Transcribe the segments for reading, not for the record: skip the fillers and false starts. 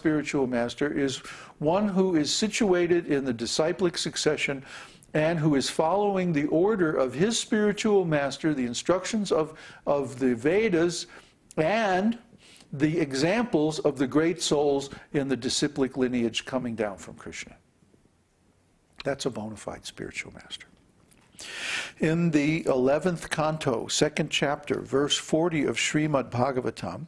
spiritual master is one who is situated in the disciplic succession and who is following the order of his spiritual master, the instructions of the Vedas, and the examples of the great souls in the disciplic lineage coming down from Kṛṣṇa. That's a bona fide spiritual master. In the 11th canto, 2nd chapter, verse 40 of Śrīmad-Bhāgavatam,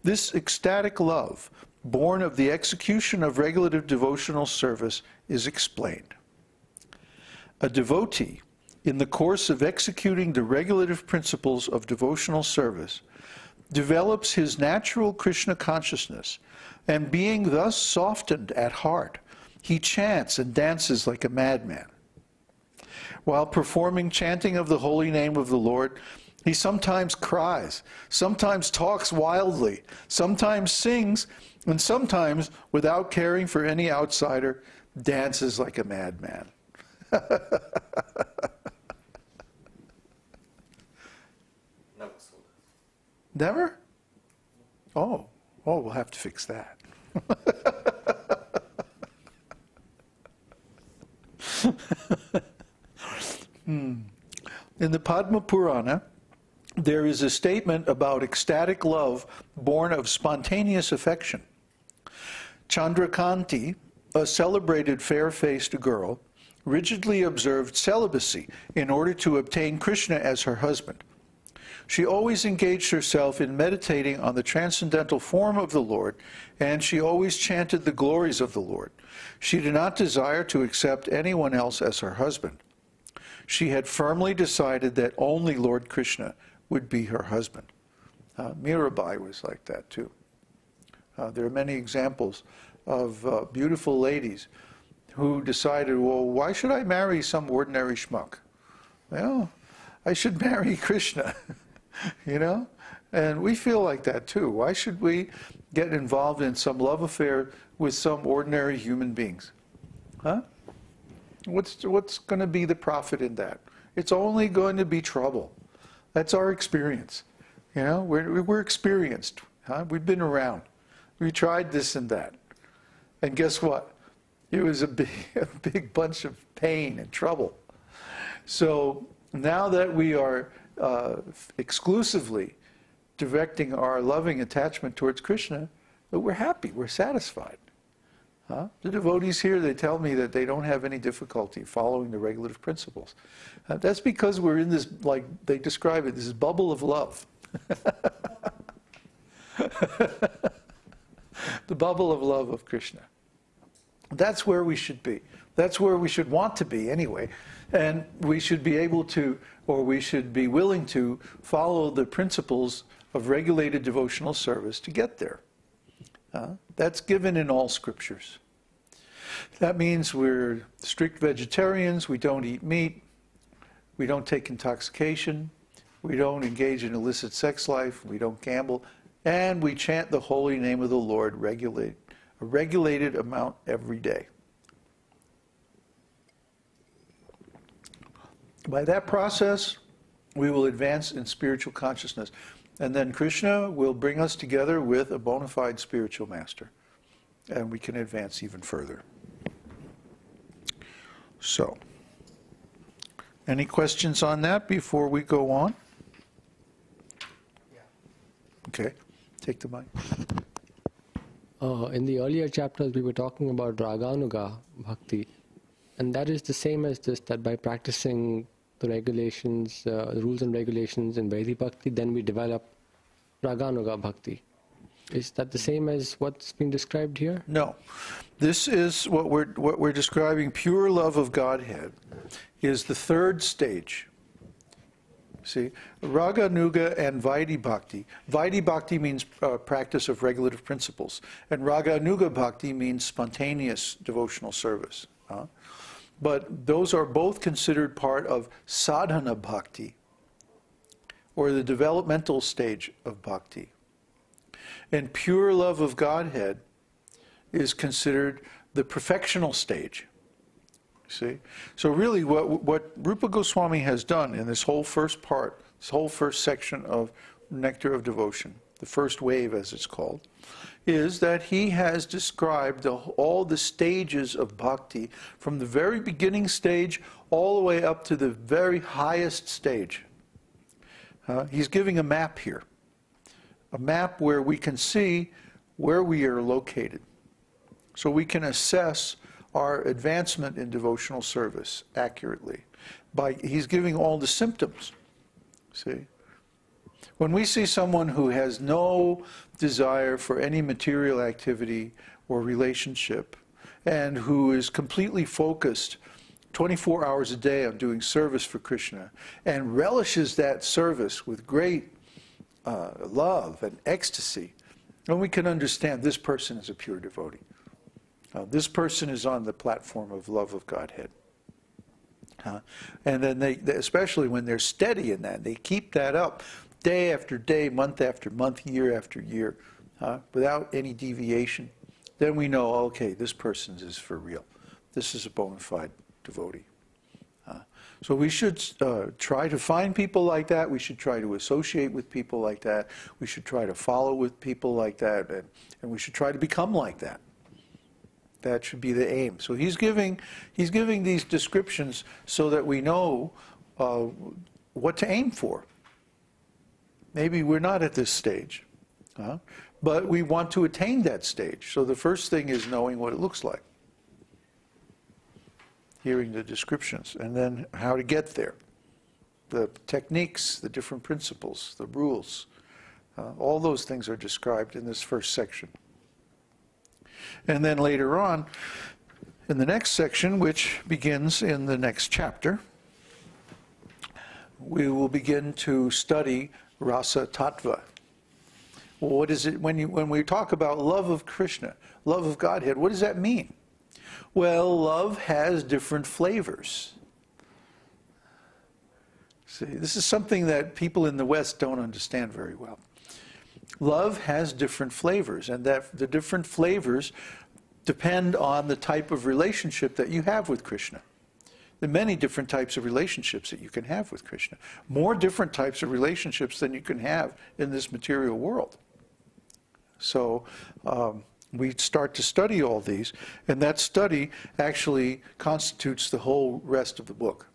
this ecstatic love, born of the execution of regulative devotional service, is explained. A devotee, in the course of executing the regulative principles of devotional service, develops his natural Kṛṣṇa consciousness, and being thus softened at heart, he chants and dances like a madman. While performing chanting of the holy name of the Lord, he sometimes cries, sometimes talks wildly, sometimes sings, and sometimes, without caring for any outsider, dances like a madman. Never? Oh, we'll have to fix that. In the Padma Purana, there is a statement about ecstatic love born of spontaneous affection. Chandrakanti, a celebrated fair-faced girl, rigidly observed celibacy in order to obtain Kṛṣṇa as her husband. She always engaged herself in meditating on the transcendental form of the Lord, and she always chanted the glories of the Lord. She did not desire to accept anyone else as her husband. She had firmly decided that only Lord Kṛṣṇa would be her husband. Mirabai was like that too. There are many examples of beautiful ladies who decided, well, why should I marry some ordinary schmuck? Well, I should marry Kṛṣṇa, you know? And we feel like that too. Why should we get involved in some love affair with some ordinary human beings? Huh? What's going to be the profit in that? It's only going to be trouble. That's our experience. You know, we're experienced. Huh? We've been around. We tried this and that. And guess what? It was a big bunch of pain and trouble. So now that we are exclusively directing our loving attachment towards Kṛṣṇa, we're happy, we're satisfied. The devotees here, they tell me that they don't have any difficulty following the regulative principles. That's because we're in this, like they describe it, this bubble of love. The bubble of love of Kṛṣṇa. That's where we should be. That's where we should want to be anyway. And we should be able to, or we should be willing to follow the principles of regulated devotional service to get there. That's given in all scriptures. That means we're strict vegetarians, we don't eat meat, we don't take intoxication, we don't engage in illicit sex life, we don't gamble, and we chant the holy name of the Lord a regulated amount every day. By that process, we will advance in spiritual consciousness. And then Kṛṣṇa will bring us together with a bona fide spiritual master. And we can advance even further. So, any questions on that before we go on? Yeah. Okay, take the mic. In the earlier chapters, we were talking about Raganuga Bhakti. And that is the same as this, that by practicing the regulations, the rules and regulations in Vaidhi Bhakti, then we develop Raganuga Bhakti. Is that the same as what's being described here? No. This is what we're describing. Pure love of Godhead is the third stage. See, Raganuga and Vaidhi Bhakti. Vaidhi Bhakti means practice of regulative principles. And Raganuga Bhakti means spontaneous devotional service. But those are both considered part of sadhana bhakti, or the developmental stage of bhakti. And pure love of Godhead is considered the perfectional stage. See? So really what Rupa Goswami has done in this whole first part, this whole first section of Nectar of Devotion, the first wave as it's called, is that he has described all the stages of bhakti from the very beginning stage all the way up to the very highest stage. He's giving a map here, a map where we can see where we are located, so we can assess our advancement in devotional service accurately. He's giving all the symptoms. See? When we see someone who has no desire for any material activity or relationship, and who is completely focused 24 hours a day on doing service for Kṛṣṇa, and relishes that service with great love and ecstasy, then we can understand this person is a pure devotee. This person is on the platform of love of Godhead. And then they, especially when they're steady in that, they keep that up day after day, month after month, year after year, without any deviation, then we know, okay, this person is for real. This is a bona fide devotee. So we should try to find people like that. We should try to associate with people like that. We should try to follow with people like that. And we should try to become like that. That should be the aim. So he's giving these descriptions so that we know what to aim for. Maybe we're not at this stage, but we want to attain that stage. So the first thing is knowing what it looks like, hearing the descriptions, and then how to get there, the techniques, the different principles, the rules. All those things are described in this first section. And then later on, in the next section, which begins in the next chapter, we will begin to study rasa tattva. Well, what is it when we talk about love of Kṛṣṇa, love of Godhead? What does that mean? Well, love has different flavors. See, this is something that people in the West don't understand very well. Love has different flavors, and that the different flavors depend on the type of relationship that you have with Kṛṣṇa. There are many different types of relationships that you can have with Kṛṣṇa. More different types of relationships than you can have in this material world. So we start to study all these, and that study actually constitutes the whole rest of the book.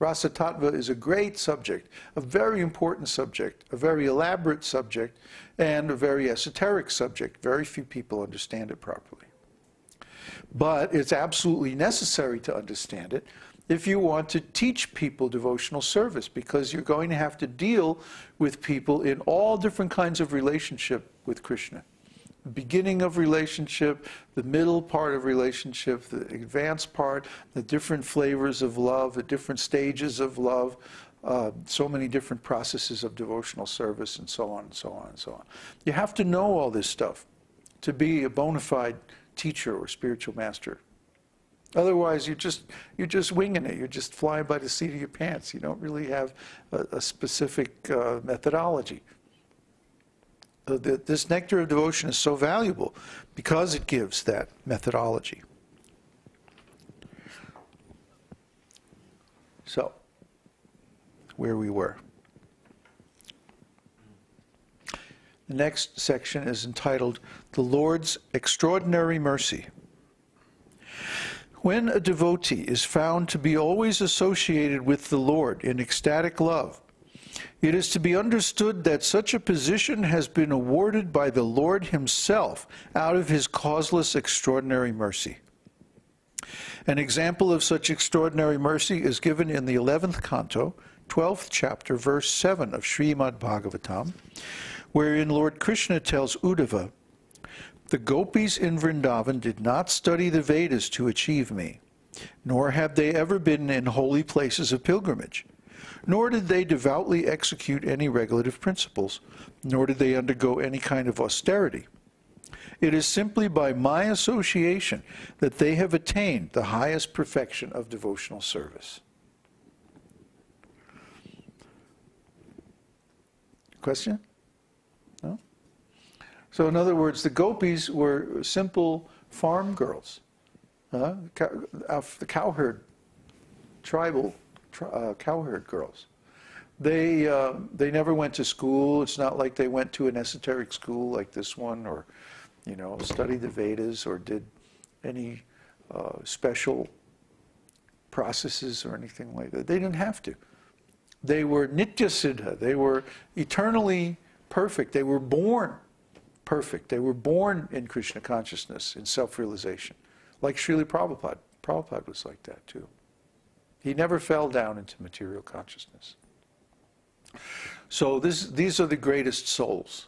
Rasa Tattva is a great subject, a very important subject, a very elaborate subject, and a very esoteric subject. Very few people understand it properly. But it's absolutely necessary to understand it if you want to teach people devotional service, because you're going to have to deal with people in all different kinds of relationship with Kṛṣṇa. The beginning of relationship, the middle part of relationship, the advanced part, the different flavors of love, the different stages of love, so many different processes of devotional service, and so on and so on and so on. You have to know all this stuff to be a bona fide teacher or spiritual master. Otherwise, you're just winging it. You're just flying by the seat of your pants. You don't really have a specific methodology. This Nectar of Devotion is so valuable because it gives that methodology. So, where we were. The next section is entitled, The Lord's Extraordinary Mercy. When a devotee is found to be always associated with the Lord in ecstatic love, it is to be understood that such a position has been awarded by the Lord himself out of his causeless extraordinary mercy. An example of such extraordinary mercy is given in the 11th canto, 12th chapter, verse 7 of Śrīmad-Bhāgavatam, wherein Lord Kṛṣṇa tells Uddhava, "The gopis in Vrindavan did not study the Vedas to achieve me, nor have they ever been in holy places of pilgrimage. Nor did they devoutly execute any regulative principles, nor did they undergo any kind of austerity. It is simply by my association that they have attained the highest perfection of devotional service." Question? No? So in other words, the gopis were simple farm girls, the cowherd, tribal cowherd girls. They never went to school. It's not like they went to an esoteric school like this one, or, you know, studied the Vedas or did any special processes or anything like that. They didn't have to. They were nitya siddha. They were eternally perfect. They were born perfect. They were born in Krishna consciousness, in self-realization. Like Srila Prabhupada. Prabhupada was like that too. He never fell down into material consciousness. So these are the greatest souls.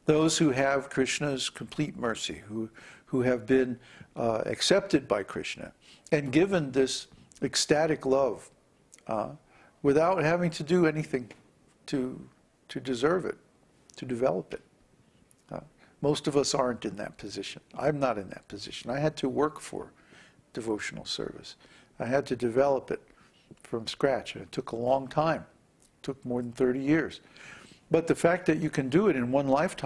Those who have Krishna's complete mercy, who have been accepted by Krishna and given this ecstatic love without having to do anything to deserve it, to develop it. Most of us aren't in that position. I'm not in that position. I had to work for devotional service. I had to develop it from scratch, and it took a long time. It took more than 30 years. But the fact that you can do it in one lifetime